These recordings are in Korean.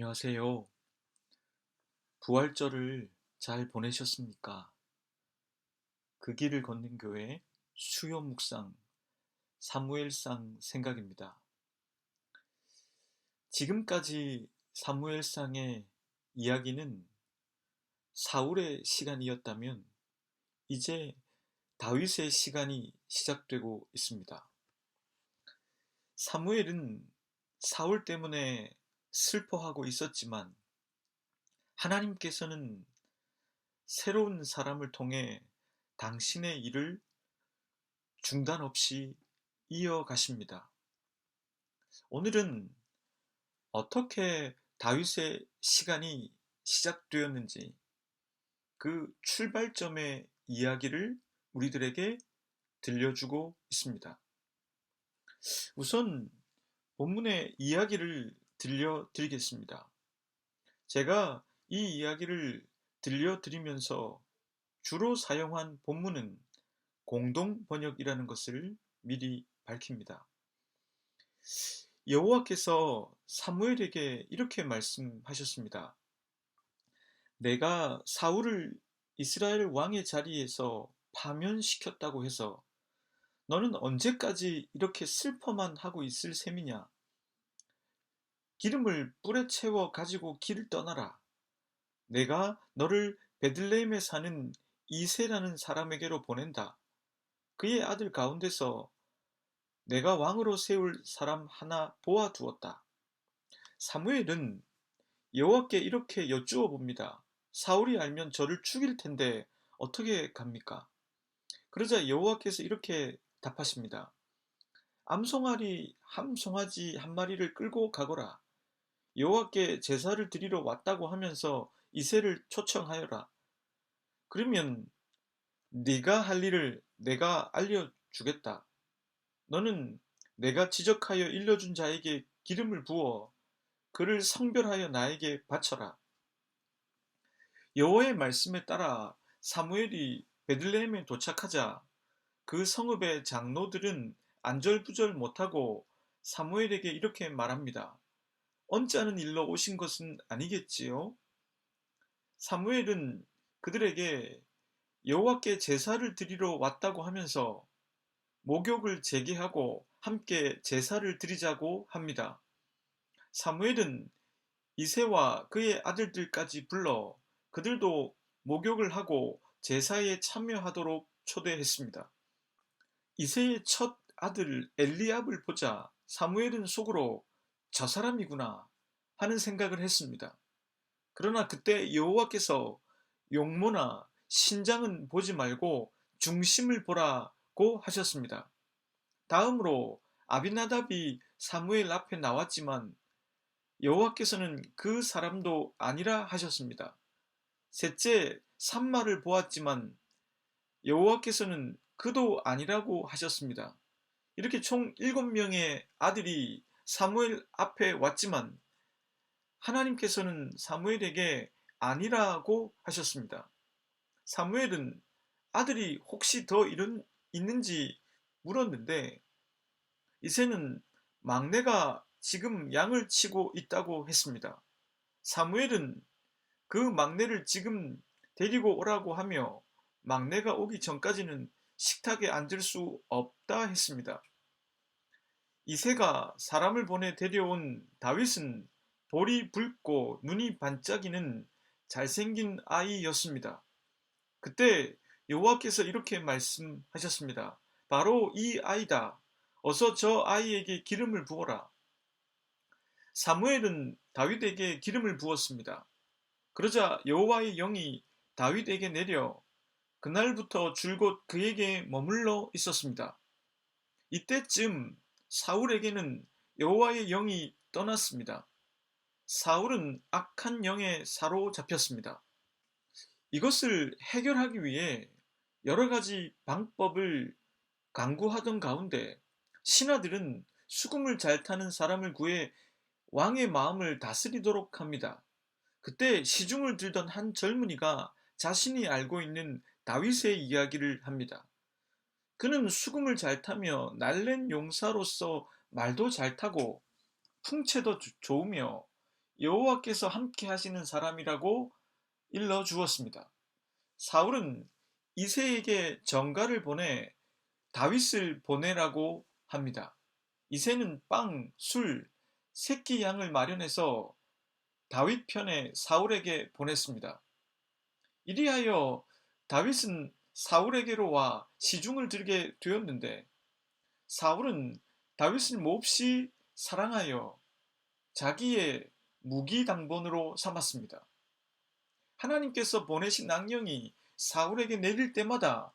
안녕하세요. 부활절을 잘 보내셨습니까? 그 길을 걷는 교회 수요 묵상 사무엘상 생각입니다. 지금까지 사무엘상의 이야기는 사울의 시간이었다면 이제 다윗의 시간이 시작되고 있습니다. 사무엘은 사울 때문에 슬퍼하고 있었지만 하나님께서는 새로운 사람을 통해 당신의 일을 중단 없이 이어가십니다. 오늘은 어떻게 다윗의 시간이 시작되었는지 그 출발점의 이야기를 우리들에게 들려주고 있습니다. 우선 본문의 이야기를 들려드리겠습니다. 제가 이 이야기를 들려드리면서 주로 사용한 본문은 공동 번역이라는 것을 미리 밝힙니다. 여호와께서 사무엘에게 이렇게 말씀하셨습니다. 내가 사울을 이스라엘 왕의 자리에서 파면시켰다고 해서 너는 언제까지 이렇게 슬퍼만 하고 있을 셈이냐? 기름을 뿔에 채워 가지고 길을 떠나라. 내가 너를 베들레헴에 사는 이새라는 사람에게로 보낸다. 그의 아들 가운데서 내가 왕으로 세울 사람 하나 보아두었다. 사무엘은 여호와께 이렇게 여쭈어 봅니다. 사울이 알면 저를 죽일 텐데 어떻게 갑니까? 그러자 여호와께서 이렇게 답하십니다. 암송아리 한 송아지 한 마리를 끌고 가거라. 여호와께 제사를 드리러 왔다고 하면서 이새를 초청하여라. 그러면 네가 할 일을 내가 알려주겠다. 너는 내가 지적하여 일러준 자에게 기름을 부어 그를 성별하여 나에게 바쳐라. 여호와의 말씀에 따라 사무엘이 베들레헴에 도착하자 그 성읍의 장로들은 안절부절 못하고 사무엘에게 이렇게 말합니다. 언짢은 일로 오신 것은 아니겠지요? 사무엘은 그들에게 여호와께 제사를 드리러 왔다고 하면서 목욕을 재개하고 함께 제사를 드리자고 합니다. 사무엘은 이새와 그의 아들들까지 불러 그들도 목욕을 하고 제사에 참여하도록 초대했습니다. 이새의 첫 아들 엘리압을 보자 사무엘은 속으로 저 사람이구나 하는 생각을 했습니다. 그러나 그때 여호와께서 용모나 신장은 보지 말고 중심을 보라고 하셨습니다. 다음으로 아비나답이 사무엘 앞에 나왔지만 여호와께서는 그 사람도 아니라 하셨습니다. 셋째 삼마를 보았지만 여호와께서는 그도 아니라고 하셨습니다. 이렇게 총 7명의 아들이 사무엘 앞에 왔지만 하나님께서는 사무엘에게 아니라고 하셨습니다. 사무엘은 아들이 혹시 더 있는지 물었는데 이새는 막내가 지금 양을 치고 있다고 했습니다. 사무엘은 그 막내를 지금 데리고 오라고 하며 막내가 오기 전까지는 식탁에 앉을 수 없다 했습니다. 이새가 사람을 보내 데려온 다윗은 볼이 붉고 눈이 반짝이는 잘생긴 아이였습니다. 그때 여호와께서 이렇게 말씀하셨습니다. 바로 이 아이다. 어서 저 아이에게 기름을 부어라. 사무엘은 다윗에게 기름을 부었습니다. 그러자 여호와의 영이 다윗에게 내려 그날부터 줄곧 그에게 머물러 있었습니다. 이때쯤 사울에게는 여호와의 영이 떠났습니다. 사울은 악한 영에 사로잡혔습니다. 이것을 해결하기 위해 여러 가지 방법을 강구하던 가운데 신하들은 수금을 잘 타는 사람을 구해 왕의 마음을 다스리도록 합니다. 그때 시중을 들던 한 젊은이가 자신이 알고 있는 다윗의 이야기를 합니다. 그는 수금을 잘 타며 날랜 용사로서 말도 잘 타고 풍채도 좋으며 여호와께서 함께 하시는 사람이라고 일러 주었습니다. 사울은 이새에게 전가를 보내 다윗을 보내라고 합니다. 이새는 빵, 술, 새끼 양을 마련해서 다윗 편에 사울에게 보냈습니다. 이리하여 다윗은 사울에게로 와 시중을 들게 되었는데 사울은 다윗을 몹시 사랑하여 자기의 무기당번으로 삼았습니다. 하나님께서 보내신 악령이 사울에게 내릴 때마다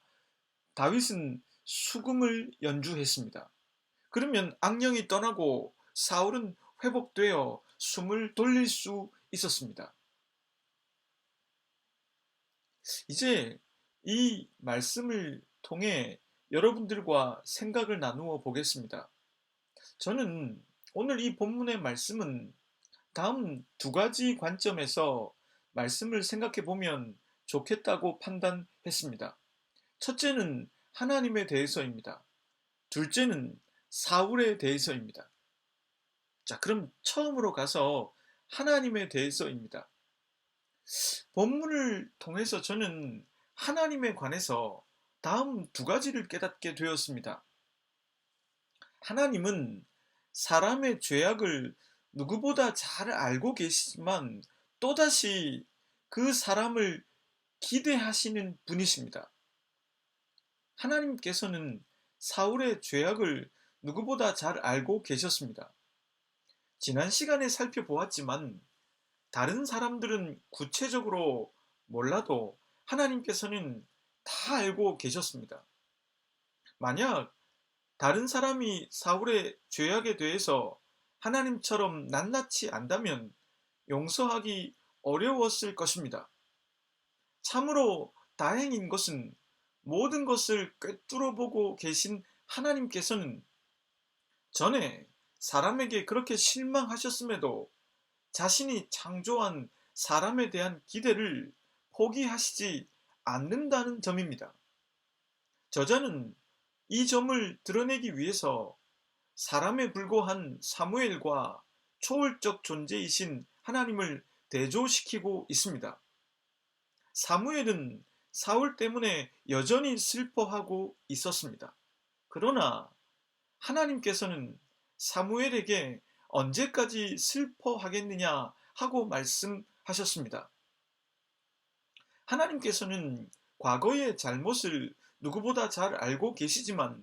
다윗은 수금을 연주했습니다. 그러면 악령이 떠나고 사울은 회복되어 숨을 돌릴 수 있었습니다. 이제 이 말씀을 통해 여러분들과 생각을 나누어 보겠습니다. 저는 오늘 이 본문의 말씀은 다음 두 가지 관점에서 말씀을 생각해 보면 좋겠다고 판단했습니다. 첫째는 하나님에 대해서입니다. 둘째는 사울에 대해서입니다. 자, 그럼 처음으로 가서 하나님에 대해서입니다. 본문을 통해서 저는 하나님에 관해서 다음 두 가지를 깨닫게 되었습니다. 하나님은 사람의 죄악을 누구보다 잘 알고 계시지만 또다시 그 사람을 기대하시는 분이십니다. 하나님께서는 사울의 죄악을 누구보다 잘 알고 계셨습니다. 지난 시간에 살펴보았지만 다른 사람들은 구체적으로 몰라도 하나님께서는 다 알고 계셨습니다. 만약 다른 사람이 사울의 죄악에 대해서 하나님처럼 낱낱이 안다면 용서하기 어려웠을 것입니다. 참으로 다행인 것은 모든 것을 꿰뚫어 보고 계신 하나님께서는 전에 사람에게 그렇게 실망하셨음에도 자신이 창조한 사람에 대한 기대를 포기하시지 않는다는 점입니다. 저자는 이 점을 드러내기 위해서 사람에 불과한 사무엘과 초월적 존재이신 하나님을 대조시키고 있습니다. 사무엘은 사울 때문에 여전히 슬퍼하고 있었습니다. 그러나 하나님께서는 사무엘에게 언제까지 슬퍼하겠느냐 하고 말씀하셨습니다. 하나님께서는 과거의 잘못을 누구보다 잘 알고 계시지만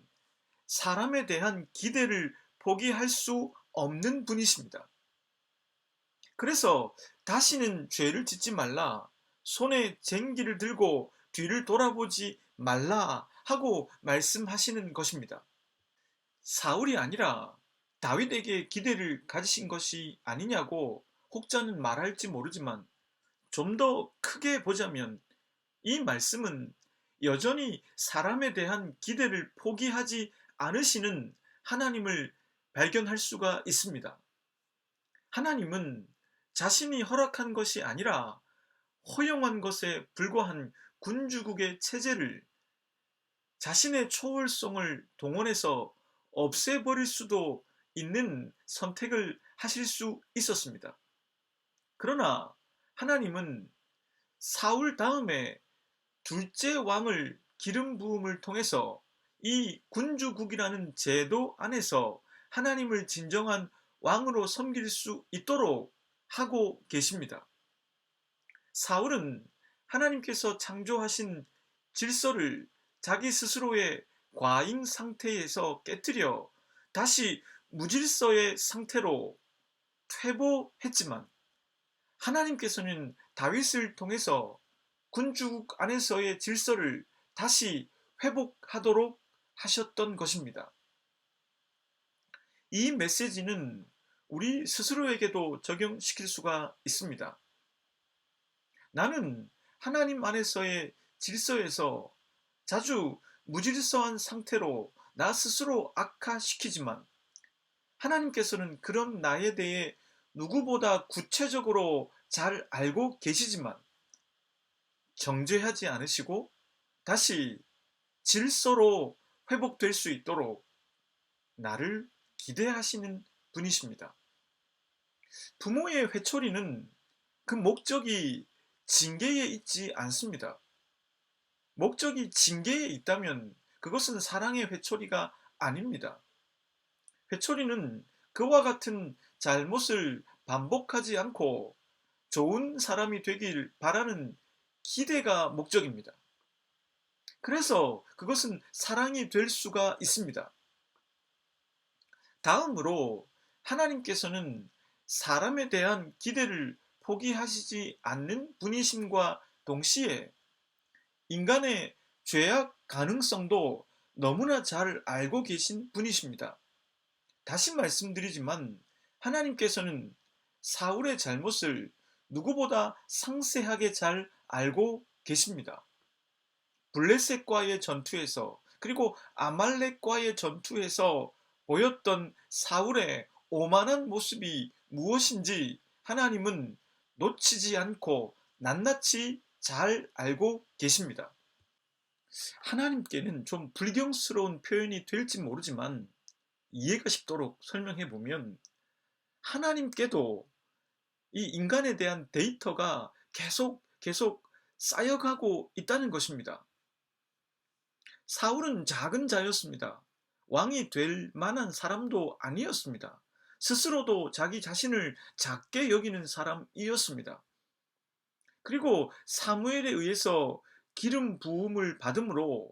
사람에 대한 기대를 포기할 수 없는 분이십니다. 그래서 다시는 죄를 짓지 말라, 손에 쟁기를 들고 뒤를 돌아보지 말라 하고 말씀하시는 것입니다. 사울이 아니라 다윗에게 기대를 가지신 것이 아니냐고 혹자는 말할지 모르지만 좀 더 크게 보자면 이 말씀은 여전히 사람에 대한 기대를 포기하지 않으시는 하나님을 발견할 수가 있습니다. 하나님은 자신이 허락한 것이 아니라 허용한 것에 불과한 군주국의 체제를 자신의 초월성을 동원해서 없애버릴 수도 있는 선택을 하실 수 있었습니다. 그러나 하나님은 사울 다음에 둘째 왕을 기름 부음을 통해서 이 군주국이라는 제도 안에서 하나님을 진정한 왕으로 섬길 수 있도록 하고 계십니다. 사울은 하나님께서 창조하신 질서를 자기 스스로의 과잉 상태에서 깨뜨려 다시 무질서의 상태로 퇴보했지만 하나님께서는 다윗을 통해서 군주국 안에서의 질서를 다시 회복하도록 하셨던 것입니다. 이 메시지는 우리 스스로에게도 적용시킬 수가 있습니다. 나는 하나님 안에서의 질서에서 자주 무질서한 상태로 나 스스로 악화시키지만 하나님께서는 그런 나에 대해 누구보다 구체적으로 잘 알고 계시지만 정죄하지 않으시고 다시 질서로 회복될 수 있도록 나를 기대하시는 분이십니다. 부모의 회초리는 그 목적이 징계에 있지 않습니다. 목적이 징계에 있다면 그것은 사랑의 회초리가 아닙니다. 회초리는 그와 같은 잘못을 반복하지 않고 좋은 사람이 되길 바라는 기대가 목적입니다. 그래서 그것은 사랑이 될 수가 있습니다. 다음으로 하나님께서는 사람에 대한 기대를 포기하시지 않는 분이심과 동시에 인간의 죄악 가능성도 너무나 잘 알고 계신 분이십니다. 다시 말씀드리지만 하나님께서는 사울의 잘못을 누구보다 상세하게 잘 알고 계십니다. 블레셋과의 전투에서 그리고 아말렉과의 전투에서 보였던 사울의 오만한 모습이 무엇인지 하나님은 놓치지 않고 낱낱이 잘 알고 계십니다. 하나님께는 좀 불경스러운 표현이 될지 모르지만 이해가 쉽도록 설명해 보면 하나님께도 이 인간에 대한 데이터가 계속 쌓여가고 있다는 것입니다. 사울은 작은 자였습니다. 왕이 될 만한 사람도 아니었습니다. 스스로도 자기 자신을 작게 여기는 사람이었습니다. 그리고 사무엘에 의해서 기름 부음을 받음으로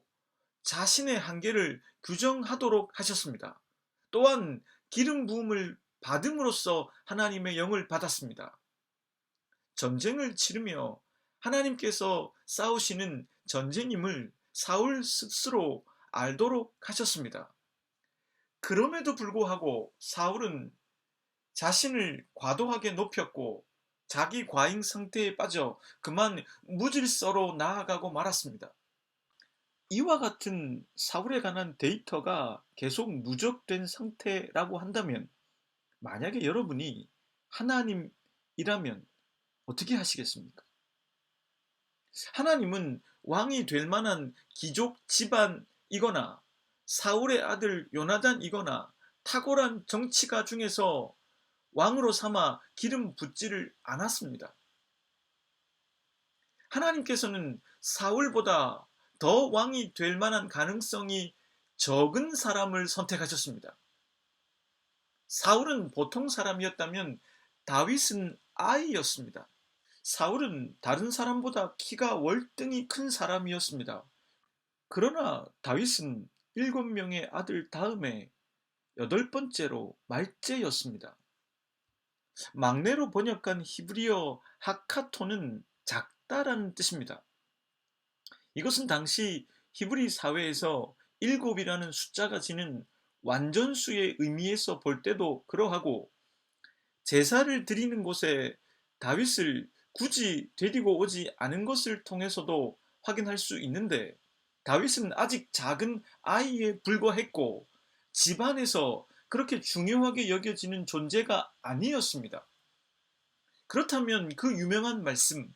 자신의 한계를 규정하도록 하셨습니다. 또한 기름 부음을 받음으로써 하나님의 영을 받았습니다. 전쟁을 치르며 하나님께서 싸우시는 전쟁임을 사울 스스로 알도록 하셨습니다. 그럼에도 불구하고 사울은 자신을 과도하게 높였고 자기 과잉 상태에 빠져 그만 무질서로 나아가고 말았습니다. 이와 같은 사울에 관한 데이터가 계속 누적된 상태라고 한다면 만약에 여러분이 하나님이라면 어떻게 하시겠습니까? 하나님은 왕이 될 만한 귀족 집안이거나 사울의 아들 요나단이거나 탁월한 정치가 중에서 왕으로 삼아 기름 붓지를 않았습니다. 하나님께서는 사울보다 더 왕이 될 만한 가능성이 적은 사람을 선택하셨습니다. 사울은 보통 사람이었다면 다윗은 아이였습니다. 사울은 다른 사람보다 키가 월등히 큰 사람이었습니다. 그러나 다윗은 7명의 아들 다음에 8번째로 말째였습니다. 막내로 번역한 히브리어 하카토는 작다라는 뜻입니다. 이것은 당시 히브리 사회에서 7이라는 숫자가 지닌 완전수의 의미에서 볼 때도 그러하고 제사를 드리는 곳에 다윗을 굳이 데리고 오지 않은 것을 통해서도 확인할 수 있는데 다윗은 아직 작은 아이에 불과했고 집안에서 그렇게 중요하게 여겨지는 존재가 아니었습니다. 그렇다면 그 유명한 말씀,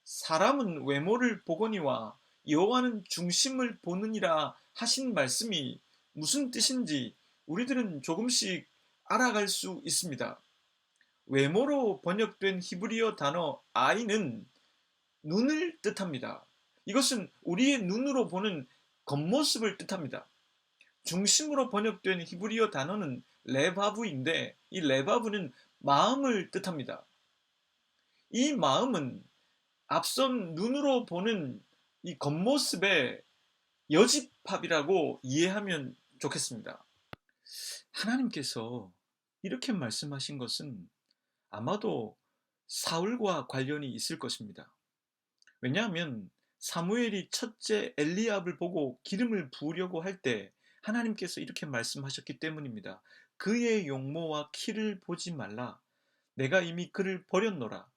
사람은 외모를 보거니와 여호와는 중심을 보느니라 하신 말씀이 무슨 뜻인지 우리들은 조금씩 알아갈 수 있습니다. 외모로 번역된 히브리어 단어 아이는 눈을 뜻합니다. 이것은 우리의 눈으로 보는 겉모습을 뜻합니다. 중심으로 번역된 히브리어 단어는 레바브인데 이 레바브는 마음을 뜻합니다. 이 마음은 앞선 눈으로 보는 이 겉모습의 여집합이라고 이해하면 좋겠습니다. 하나님께서 이렇게 말씀하신 것은 아마도 사울과 관련이 있을 것입니다. 왜냐하면 사무엘이 첫째 엘리압을 보고 기름을 부으려고 할 때 하나님께서 이렇게 말씀하셨기 때문입니다. 그의 용모와 키를 보지 말라. 내가 이미 그를 버렸노라.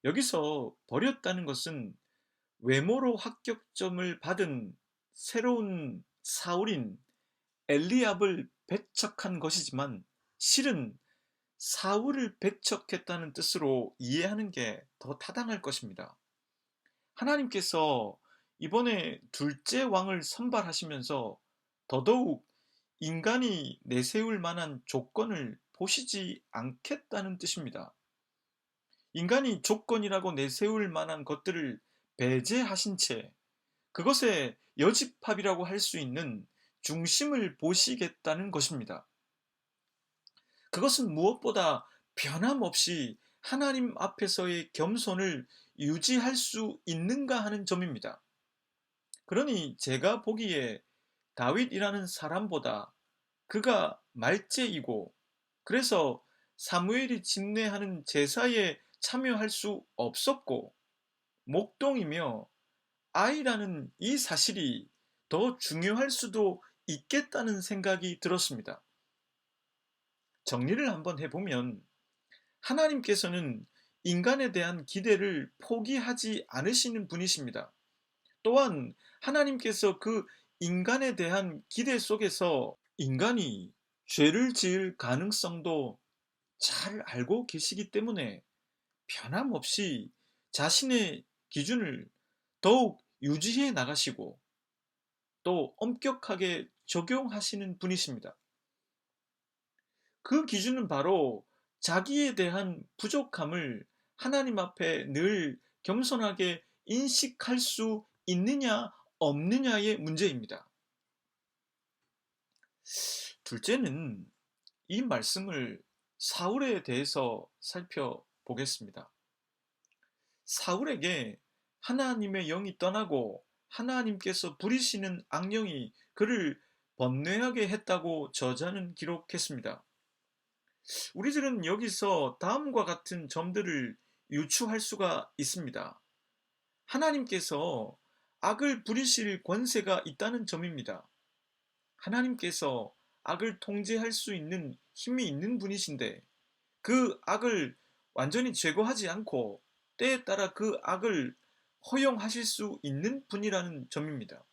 여기서 버렸다는 것은 외모로 합격점을 받은 새로운 사울인 엘리압을 배척한 것이지만 실은 사울을 배척했다는 뜻으로 이해하는 게 더 타당할 것입니다. 하나님께서 이번에 둘째 왕을 선발하시면서 더더욱 인간이 내세울 만한 조건을 보시지 않겠다는 뜻입니다. 인간이 조건이라고 내세울 만한 것들을 배제하신 채 그것의 여집합이라고 할 수 있는 중심을 보시겠다는 것입니다. 그것은 무엇보다 변함없이 하나님 앞에서의 겸손을 유지할 수 있는가 하는 점입니다. 그러니 제가 보기에 다윗이라는 사람보다 그가 말제이고 그래서 사무엘이 집례하는 제사에 참여할 수 없었고 목동이며 아이라는 이 사실이 더 중요할 수도 있겠다는 생각이 들었습니다. 정리를 한번 해보면 하나님께서는 인간에 대한 기대를 포기하지 않으시는 분이십니다. 또한 하나님께서 그 인간에 대한 기대 속에서 인간이 죄를 지을 가능성도 잘 알고 계시기 때문에 변함없이 자신의 기준을 더욱 유지해 나가시고 또 엄격하게 적용하시는 분이십니다. 그 기준은 바로 자기에 대한 부족함을 하나님 앞에 늘 겸손하게 인식할 수 있느냐 없느냐의 문제입니다. 둘째는 이 말씀을 사울에 대해서 살펴보겠습니다. 사울에게 하나님의 영이 떠나고 하나님께서 부리시는 악령이 그를 번뇌하게 했다고 저자는 기록했습니다. 우리들은 여기서 다음과 같은 점들을 유추할 수가 있습니다. 하나님께서 악을 부리실 권세가 있다는 점입니다. 하나님께서 악을 통제할 수 있는 힘이 있는 분이신데 그 악을 완전히 제거하지 않고 때에 따라 그 악을 허용하실 수 있는 분이라는 점입니다.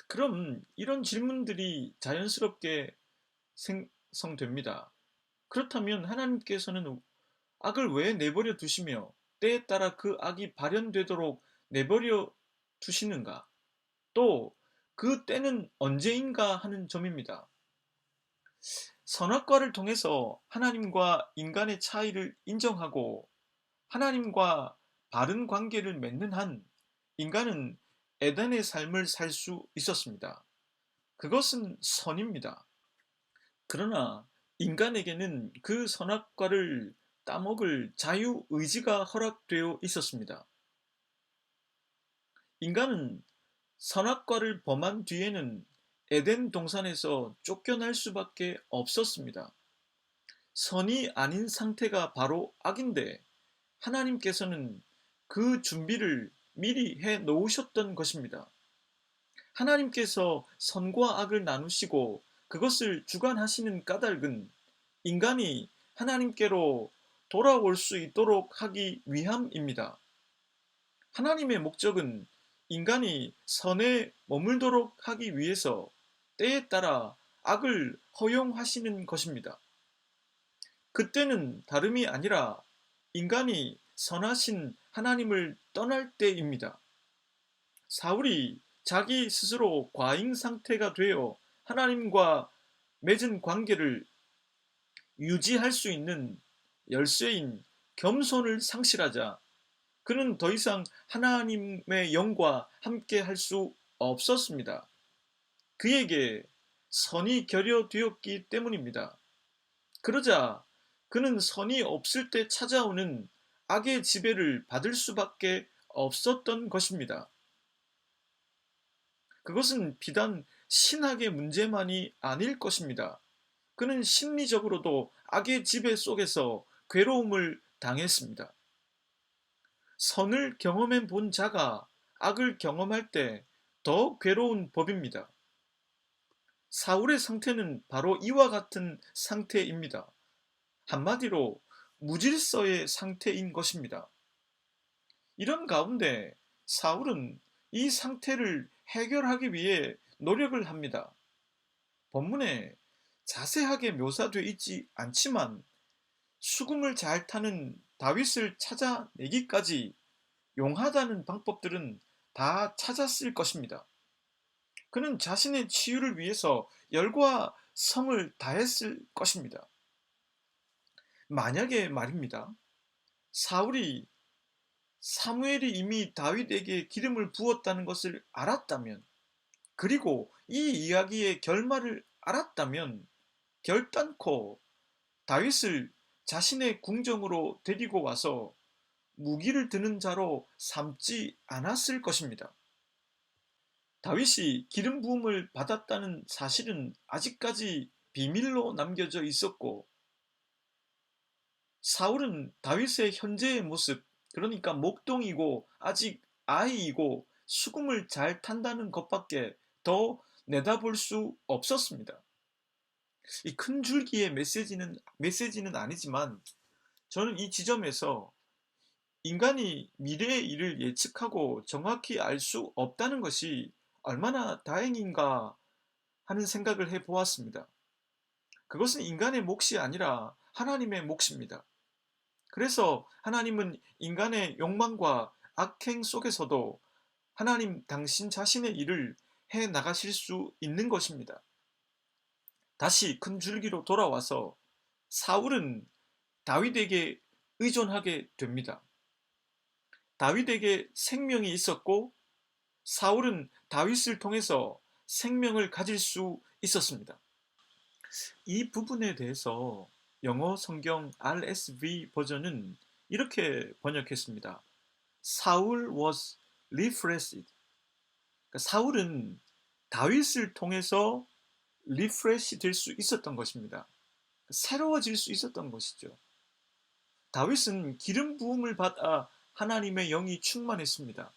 그럼 이런 질문들이 자연스럽게 생성됩니다. 그렇다면 하나님께서는 악을 왜 내버려 두시며 때에 따라 그 악이 발현되도록 내버려 두시는가? 또 그 때는 언제인가 하는 점입니다. 선악과를 통해서 하나님과 인간의 차이를 인정하고 하나님과 바른 관계를 맺는 한 인간은 에덴의 삶을 살 수 있었습니다. 그것은 선입니다. 그러나 인간에게는 그 선악과를 따먹을 자유의지가 허락되어 있었습니다. 인간은 선악과를 범한 뒤에는 에덴 동산에서 쫓겨날 수밖에 없었습니다. 선이 아닌 상태가 바로 악인데 하나님께서는 그 준비를 미리 해 놓으셨던 것입니다. 하나님께서 선과 악을 나누시고 그것을 주관하시는 까닭은 인간이 하나님께로 돌아올 수 있도록 하기 위함입니다. 하나님의 목적은 인간이 선에 머물도록 하기 위해서 때에 따라 악을 허용하시는 것입니다. 그때는 다름이 아니라 인간이 선하신 하나님을 떠날 때입니다. 사울이 자기 스스로 과잉 상태가 되어 하나님과 맺은 관계를 유지할 수 있는 열쇠인 겸손을 상실하자 그는 더 이상 하나님의 영과 함께 할 수 없었습니다. 그에게 선이 결여되었기 때문입니다. 그러자 그는 선이 없을 때 찾아오는 악의 지배를 받을 수밖에 없었던 것입니다. 그것은 비단 신학의 문제만이 아닐 것입니다. 그는 심리적으로도 악의 지배 속에서 괴로움을 당했습니다. 선을 경험해 본 자가 악을 경험할 때 더 괴로운 법입니다. 사울의 상태는 바로 이와 같은 상태입니다. 한마디로 무질서의 상태인 것입니다. 이런 가운데 사울은 이 상태를 해결하기 위해 노력을 합니다. 본문에 자세하게 묘사되어 있지 않지만 수금을 잘 타는 다윗을 찾아내기까지 용하다는 방법들은 다 찾았을 것입니다. 그는 자신의 치유를 위해서 열과 성을 다했을 것입니다. 만약에 말입니다. 사울이 사무엘이 이미 다윗에게 기름을 부었다는 것을 알았다면, 그리고 이 이야기의 결말을 알았다면 결단코 다윗을 자신의 궁정으로 데리고 와서 무기를 드는 자로 삼지 않았을 것입니다. 다윗이 기름 부음을 받았다는 사실은 아직까지 비밀로 남겨져 있었고, 사울은 다윗의 현재의 모습, 그러니까 목동이고 아직 아이이고 수금을 잘 탄다는 것밖에 더 내다볼 수 없었습니다. 이 큰 줄기의 메시지는 아니지만, 저는 이 지점에서 인간이 미래의 일을 예측하고 정확히 알 수 없다는 것이 얼마나 다행인가 하는 생각을 해 보았습니다. 그것은 인간의 몫이 아니라 하나님의 몫입니다. 그래서 하나님은 인간의 욕망과 악행 속에서도 하나님 당신 자신의 일을 해 나가실 수 있는 것입니다. 다시 큰 줄기로 돌아와서 사울은 다윗에게 의존하게 됩니다. 다윗에게 생명이 있었고 사울은 다윗을 통해서 생명을 가질 수 있었습니다. 이 부분에 대해서 영어 성경 RSV 버전은 이렇게 번역했습니다. 사울 was refreshed. 그러니까 사울은 다윗을 통해서 리프레시 될 수 있었던 것입니다. 새로워질 수 있었던 것이죠. 다윗은 기름 부음을 받아 하나님의 영이 충만했습니다.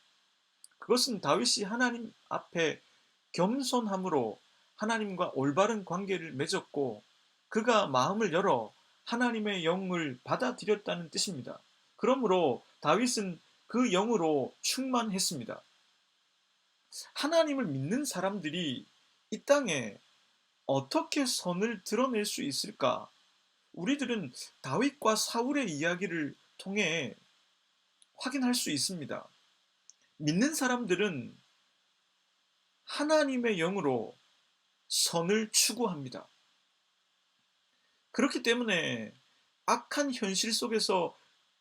그것은 다윗이 하나님 앞에 겸손함으로 하나님과 올바른 관계를 맺었고, 그가 마음을 열어 하나님의 영을 받아들였다는 뜻입니다. 그러므로 다윗은 그 영으로 충만했습니다. 하나님을 믿는 사람들이 이 땅에 어떻게 선을 드러낼 수 있을까? 우리들은 다윗과 사울의 이야기를 통해 확인할 수 있습니다. 믿는 사람들은 하나님의 영으로 선을 추구합니다. 그렇기 때문에 악한 현실 속에서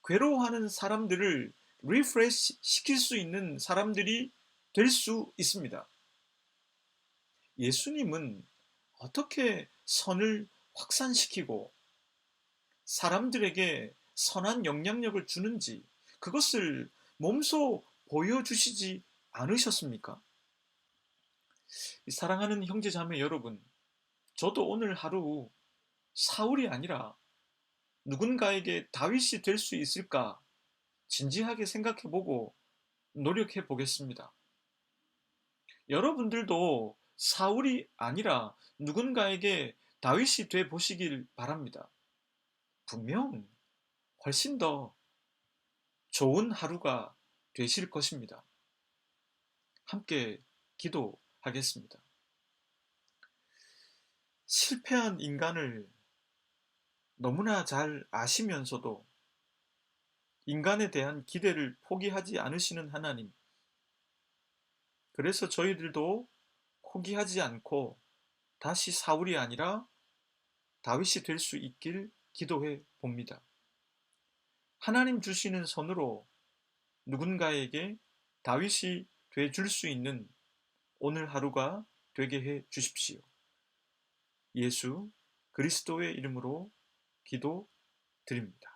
괴로워하는 사람들을 리프레시 시킬 수 있는 사람들이 될 수 있습니다. 예수님은 어떻게 선을 확산시키고 사람들에게 선한 영향력을 주는지 그것을 몸소 보여주시지 않으셨습니까? 사랑하는 형제자매 여러분, 저도 오늘 하루 사울이 아니라 누군가에게 다윗이 될 수 있을까 진지하게 생각해보고 노력해 보겠습니다. 여러분들도 사울이 아니라 누군가에게 다윗이 돼 보시길 바랍니다. 분명 훨씬 더 좋은 하루가 되실 것입니다. 함께 기도하겠습니다. 실패한 인간을 너무나 잘 아시면서도 인간에 대한 기대를 포기하지 않으시는 하나님, 그래서 저희들도 포기하지 않고 다시 사울이 아니라 다윗이 될 수 있길 기도해 봅니다. 하나님 주시는 선으로 누군가에게 다윗이 돼 줄 수 있는 오늘 하루가 되게 해 주십시오. 예수 그리스도의 이름으로 기도드립니다.